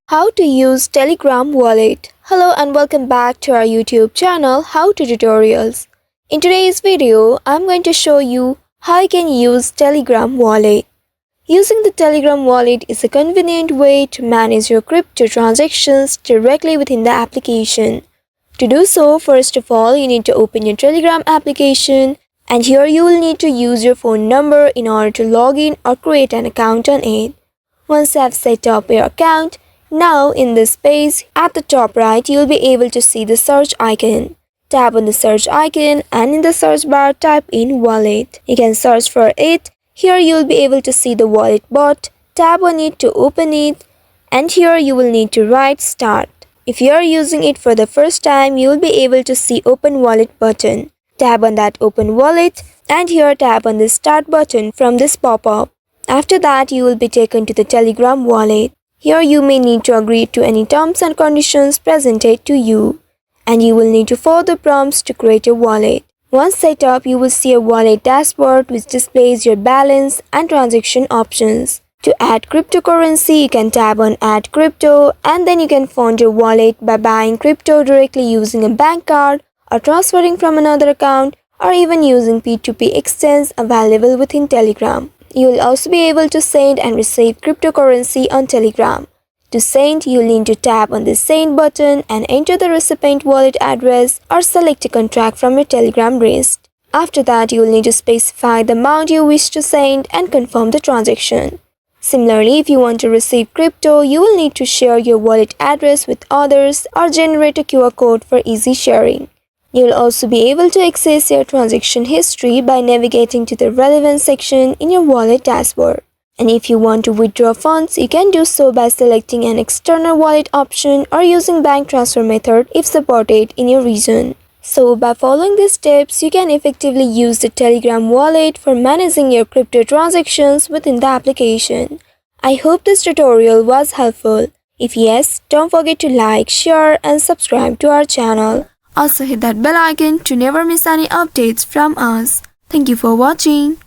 How to use Telegram wallet. Hello and welcome back to our YouTube channel How to Tutorials. In today's video, I'm going to show you how you can use Telegram wallet. Using the Telegram wallet is a convenient way to manage your crypto transactions directly within the application. To do so, first of all, you need to open your Telegram application, and here you will need to use your phone number in order to log in or create an account on it. Once you have set up your account, now in this page, at the top right, you will be able to see the search icon. Tap on the search icon and in the search bar type in wallet. You can search for it. Here you will be able to see the wallet bot. Tap on it to open it, and here you will need to write start. If you are using it for the first time, you will be able to see open wallet button. Tap on that open wallet and here tap on the start button from this pop-up. After that, you will be taken to the Telegram wallet. Here you may need to agree to any terms and conditions presented to you, and you will need to follow the prompts to create a wallet. Once set up, you will see a wallet dashboard which displays your balance and transaction options. To add cryptocurrency, you can tap on add crypto, and then you can fund your wallet by buying crypto directly using a bank card or transferring from another account, or even using P2P exchange available within Telegram. You will also be able to send and receive cryptocurrency on Telegram. To send, you will need to tap on the send button and enter the recipient wallet address or select a contract from your Telegram list. After that, you will need to specify the amount you wish to send and confirm the transaction. Similarly, if you want to receive crypto, you will need to share your wallet address with others or generate a QR code for easy sharing. You will also be able to access your transaction history by navigating to the relevant section in your wallet dashboard. And if you want to withdraw funds, you can do so by selecting an external wallet option or using bank transfer method if supported in your region. So by following these steps, you can effectively use the Telegram wallet for managing your crypto transactions within the application. I hope this tutorial was helpful. If yes, don't forget to like, share and subscribe to our channel. Also hit that bell icon to never miss any updates from us. Thank you for watching.